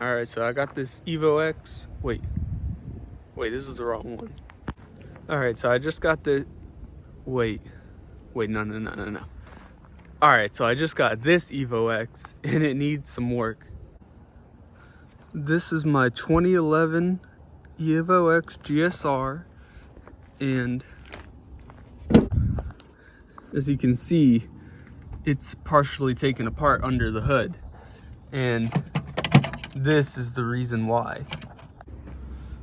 All right, so I got this Evo X. Wait, this is the wrong one. All right, so I just got the, wait, no. All right, so I just got this Evo X and it needs some work. This is my 2011 Evo X GSR, and as you can see, it's partially taken apart under the hood, and this is the reason why.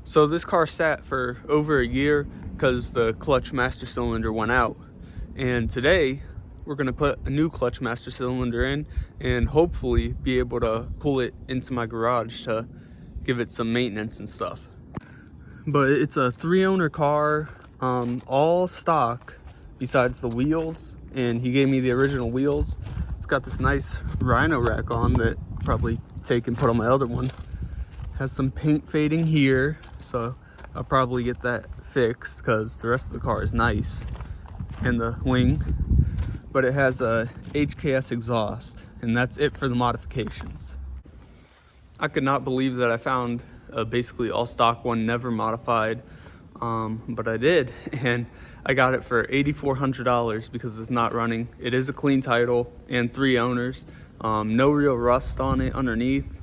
So this car sat for over a year because the clutch master cylinder went out, and today we're gonna put a new clutch master cylinder in and hopefully be able to pull it into my garage to give it some maintenance and stuff. But it's a 3-owner car, all stock besides the wheels, and he gave me the original wheels. It's got this nice Rhino rack on that I'll probably take and put on my other one. Has some paint fading here, so I'll probably get that fixed because the rest of the car is nice, and the wing. But it has a HKS exhaust, and that's it for the modifications. I could not believe that I found a basically all stock one, never modified, but I did, and I got it for $8,400 because it's not running. It is a clean title and 3 owners, no real rust on it underneath,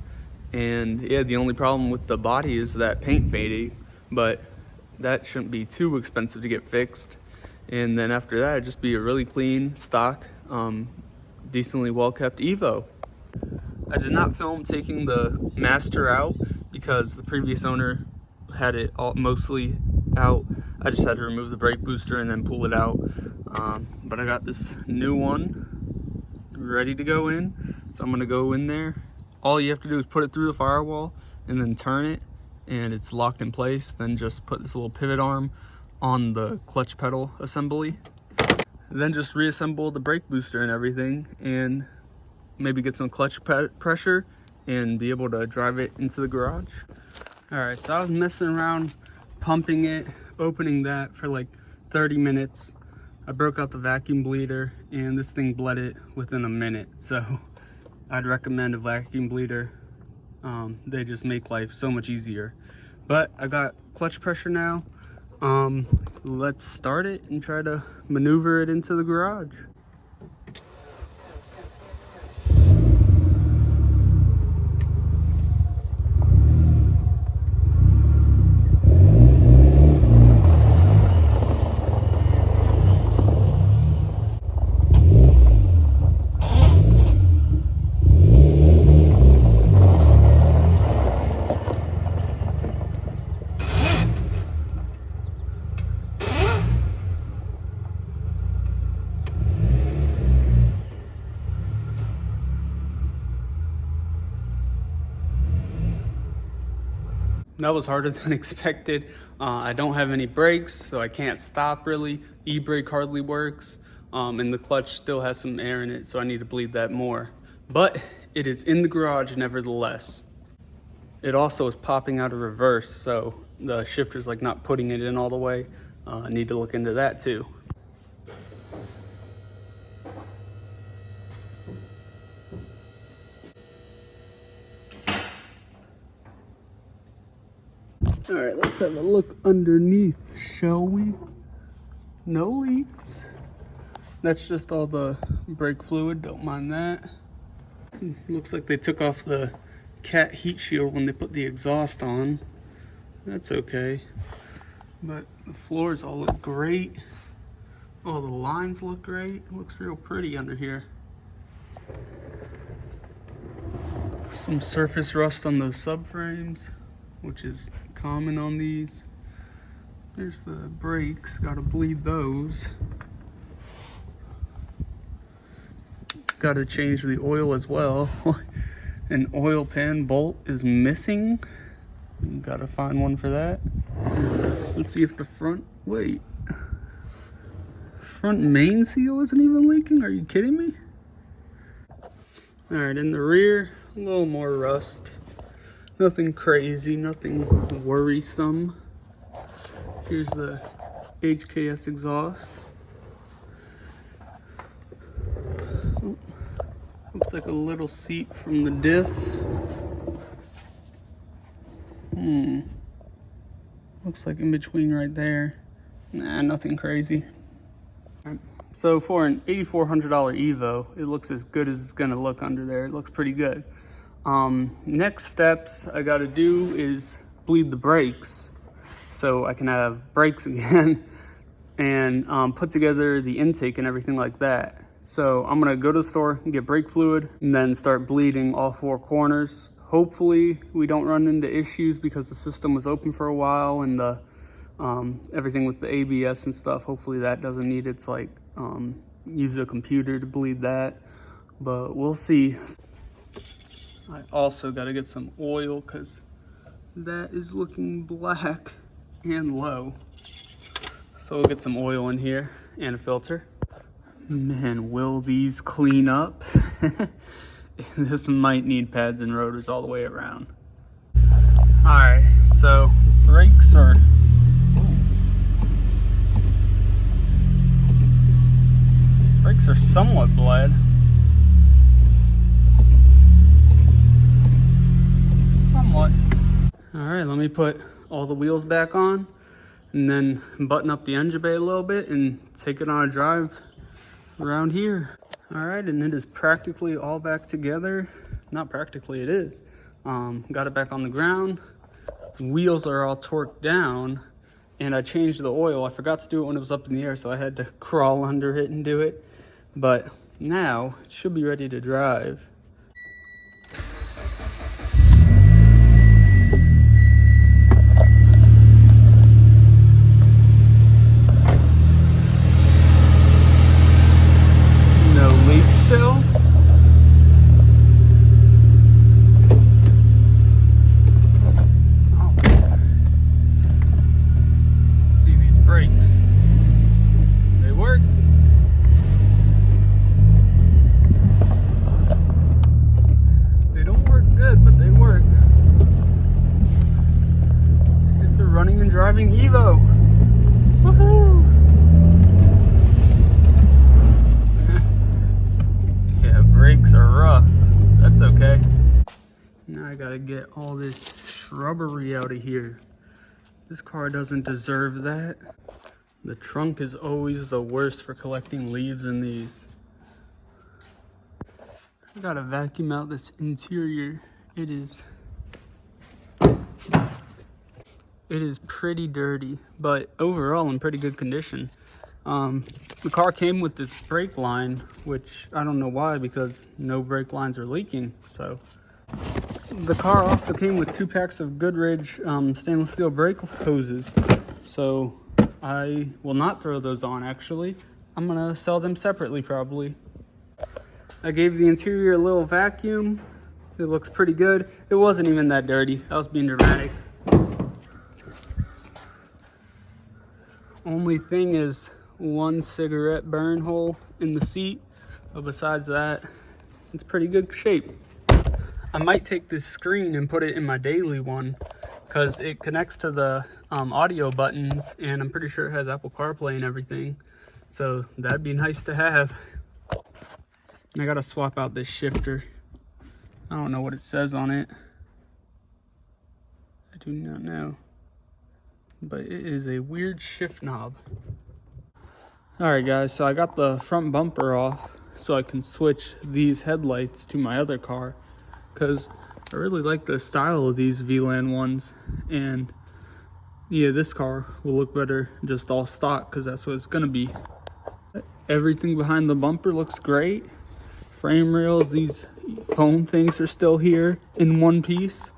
and yeah, the only problem with the body is that paint fading, but that shouldn't be too expensive to get fixed. And then after that, it'd just be a really clean stock, decently well kept Evo. I did not film taking the master out because the previous owner had it all mostly out. I just had to remove the brake booster and then pull it out. But I got this new one ready to go in, so I'm gonna go in there. All you have to do is put it through the firewall and then turn it, and it's locked in place. Then just put this little pivot arm on the clutch pedal assembly, then just reassemble the brake booster and everything, and maybe get some clutch pressure and be able to drive it into the garage. All right, so I was messing around pumping it, opening that for like 30 minutes. I broke out the vacuum bleeder and this thing bled it within a minute, so I'd recommend a vacuum bleeder. They just make life so much easier. But I got clutch pressure now. Let's start it and try to maneuver it into the garage. That was harder than expected. I don't have any brakes, so I can't stop really. E-brake hardly works, and the clutch still has some air in it, so I need to bleed that more. But it is in the garage nevertheless. It also is popping out of reverse, so the shifter's like not putting it in all the way. I need to look into that too. All right, let's have a look underneath, shall we? No leaks. That's just all the brake fluid, don't mind that. Looks like they took off the cat heat shield when they put the exhaust on. That's okay. But the floors all look great. All the lines look great. It looks real pretty under here. Some surface rust on those subframes, which is common on these. There's the brakes, gotta bleed those. Gotta change the oil as well. An oil pan bolt is missing. Gotta find one for that. Let's see if the front main seal isn't even leaking. Are you kidding me? All right, in the rear, a little more rust. Nothing crazy, nothing worrisome. Here's the HKS exhaust. Looks like a little seep from the diff. Looks like in between right there. Nah, nothing crazy. So for an $8,400 Evo, it looks as good as it's gonna look under there. It looks pretty good. Next steps I gotta do is bleed the brakes so I can have brakes again and put together the intake and everything like that. So I'm gonna go to the store and get brake fluid and then start bleeding all 4 corners. Hopefully we don't run into issues because the system was open for a while and the everything with the ABS and stuff, hopefully that doesn't need its like use a computer to bleed that, but we'll see. I also got to get some oil because that is looking black and low. So we'll get some oil in here and a filter. Man, will these clean up? This might need pads and rotors all the way around. Alright, so brakes are... Brakes are somewhat bled. Somewhat. Alright, let me put all the wheels back on and then button up the engine bay a little bit and take it on a drive around here. Alright, and it is practically all back together. Not practically, it is. Got it back on the ground. The wheels are all torqued down and I changed the oil. I forgot to do it when it was up in the air, so I had to crawl under it and do it. But now it should be ready to drive. No leaks still. Oh. See these brakes. They work. But they work. It's a running and driving Evo. Woohoo! Yeah, brakes are rough. That's okay. Now I gotta get all this shrubbery out of here. This car doesn't deserve that. The trunk is always the worst for collecting leaves in these. I gotta vacuum out this interior. It is pretty dirty, but overall in pretty good condition. The car came with this brake line, which I don't know why, because no brake lines are leaking. So the car also came with 2 packs of Goodrich stainless steel brake hoses. So I will not throw those on, actually. I'm gonna sell them separately probably. I gave the interior a little vacuum. It looks pretty good. It wasn't even that dirty. I was being dramatic. Only thing is 1 cigarette burn hole in the seat. But besides that, it's pretty good shape. I might take this screen and put it in my daily one because it connects to the audio buttons and I'm pretty sure it has Apple CarPlay and everything. So that'd be nice to have. And I gotta swap out this shifter. I don't know what it says on it. I do not know. But it is a weird shift knob. Alright guys, so I got the front bumper off so I can switch these headlights to my other car. Because I really like the style of these VLAN ones. And yeah, this car will look better just all stock because that's what it's gonna be. Everything behind the bumper looks great. Frame rails, these foam things are still here in one piece,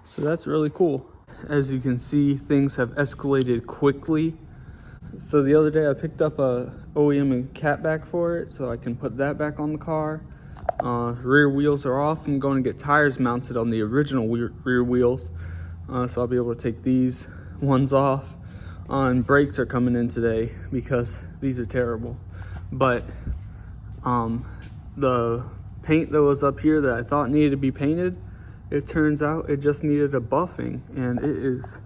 so that's really cool. As you can see, things have escalated quickly. So the other day I picked up a OEM and catback for it so I can put that back on the car. Rear wheels are off. I'm going to get tires mounted on the original rear wheels, so I'll be able to take these ones off. And brakes are coming in today because these are terrible. But the paint that was up here that I thought needed to be painted, it turns out it just needed a buffing, and it is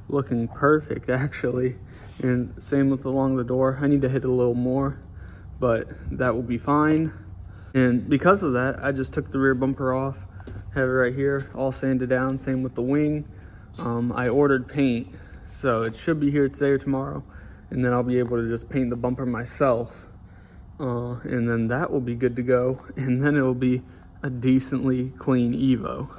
looking perfect actually. And same with along the door. I need to hit it a little more, but that will be fine. And because of that, I just took the rear bumper off, Have it right here, all sanded down. Same with the wing. I ordered paint, so it should be here today or tomorrow, and then I'll be able to just paint the bumper myself, and then that will be good to go, and then it will be a decently clean Evo.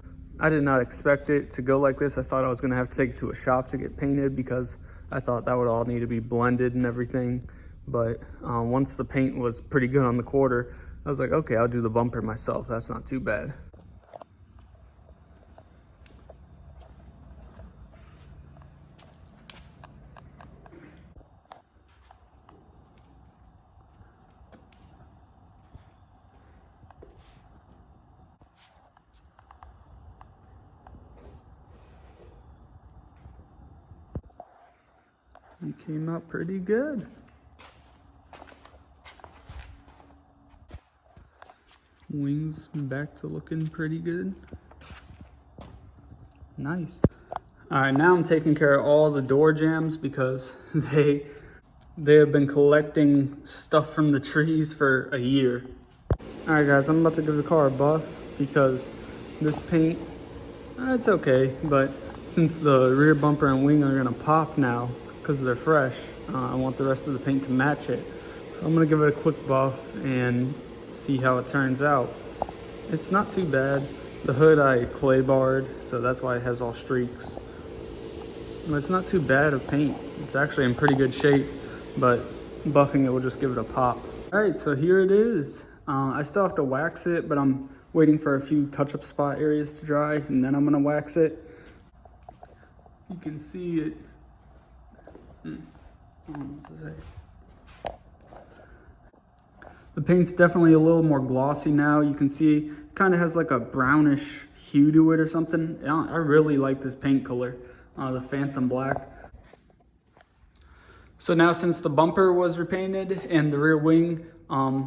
I did not expect it to go like this. I thought I was gonna have to take it to a shop to get painted because I thought that would all need to be blended and everything. But once the paint was pretty good on the quarter, I was like, okay, I'll do the bumper myself. That's not too bad. It came out pretty good. Wings back to looking pretty good. Nice. All right, now I'm taking care of all the door jambs because they have been collecting stuff from the trees for a year. All right, guys, I'm about to give the car a buff because this paint, it's okay, but since the rear bumper and wing are gonna pop now because they're fresh, I want the rest of the paint to match it. So I'm gonna give it a quick buff and see how it turns out. It's not too bad. The hood I clay barred, so that's why it has all streaks. But it's not too bad of paint. It's actually in pretty good shape, but buffing it will just give it a pop. All right, so here it is. I still have to wax it, but I'm waiting for a few touch-up spot areas to dry, and then I'm gonna wax it. You can see it. The paint's definitely a little more glossy now. You can see it kind of has like a brownish hue to it or something. I really like this paint color, the Phantom Black. So now since the bumper was repainted and the rear wing,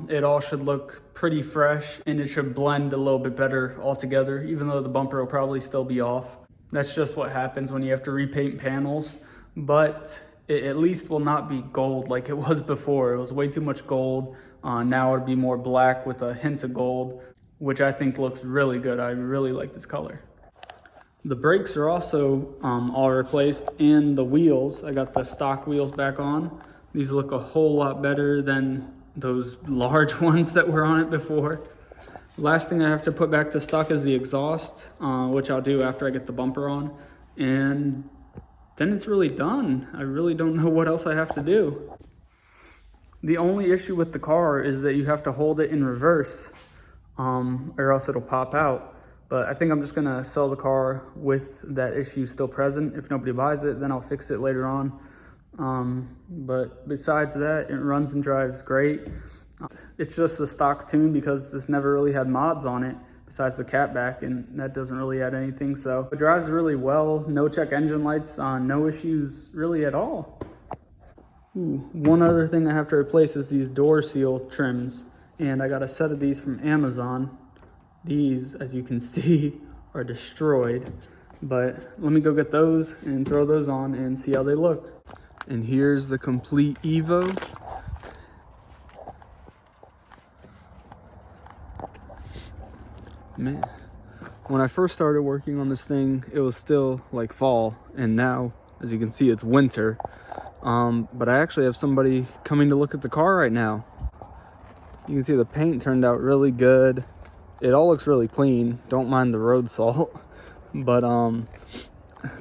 it all should look pretty fresh and it should blend a little bit better all together, even though the bumper will probably still be off. That's just what happens when you have to repaint panels, but it at least will not be gold like it was before. It was way too much gold. Now it'll be more black with a hint of gold, which I think looks really good. I really like this color. The brakes are also all replaced, and the wheels, I got the stock wheels back on. These look a whole lot better than those large ones that were on it before. Last thing I have to put back to stock is the exhaust, which I'll do after I get the bumper on. And then it's really done. I really don't know what else I have to do. The only issue with the car is that you have to hold it in reverse, or else it'll pop out. But I think I'm just gonna sell the car with that issue still present. If nobody buys it, then I'll fix it later on. But besides that, it runs and drives great. It's just the stock tune because this never really had mods on it besides the catback, and that doesn't really add anything. So it drives really well. No check engine lights, no issues really at all. Ooh, one other thing I have to replace is these door seal trims, and I got a set of these from Amazon. These, as you can see, are destroyed, but let me go get those and throw those on and see how they look. And here's the complete Evo. Man, when I first started working on this thing, it was still like fall, and now, as you can see, it's winter. But I actually have somebody coming to look at the car right now. You can see the paint turned out really good. It all looks really clean. Don't mind the road salt. But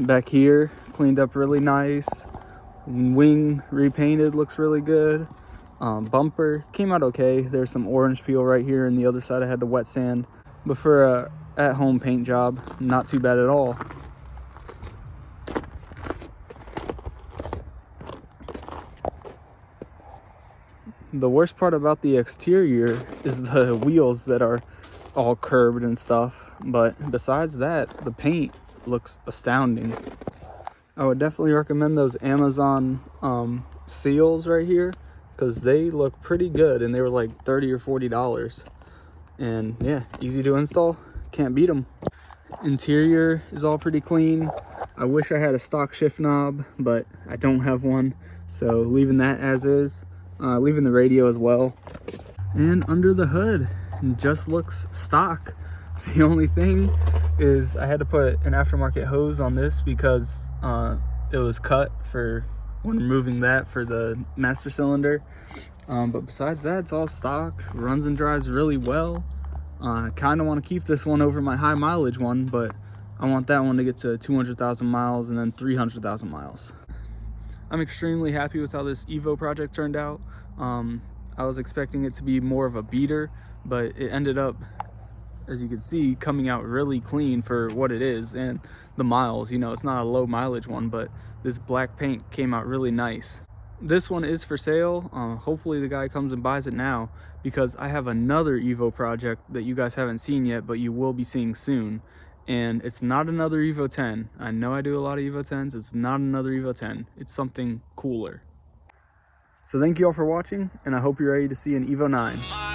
back here, cleaned up really nice. Wing repainted, looks really good. Bumper came out okay. There's some orange peel right here, and the other side I had to wet sand. But for a at-home paint job, not too bad at all. The worst part about the exterior is the wheels that are all curved and stuff, but besides that, the paint looks astounding. I would definitely recommend those Amazon seals right here because they look pretty good, and they were like $30 or $40. And yeah, easy to install, can't beat them. Interior is all pretty clean. I wish I had a stock shift knob, but I don't have one, so leaving that as is. Leaving the radio as well. And under the hood, it just looks stock. The only thing is I had to put an aftermarket hose on this because it was cut for when removing that for the master cylinder. But besides that, it's all stock, runs and drives really well. I kind of want to keep this one over my high mileage one, but I want that one to get to 200,000 miles and then 300,000 miles. I'm extremely happy with how this Evo project turned out. I was expecting it to be more of a beater, but it ended up, as you can see, coming out really clean for what it is and the miles. You know, it's not a low mileage one, but this black paint came out really nice. This one is for sale. Hopefully the guy comes and buys it now, because I have another Evo project that you guys haven't seen yet, but you will be seeing soon. And it's not another Evo 10. I know I do a lot of Evo 10s. It's not another Evo 10. It's something cooler. So thank you all for watching, and I hope you're ready to see an Evo 9.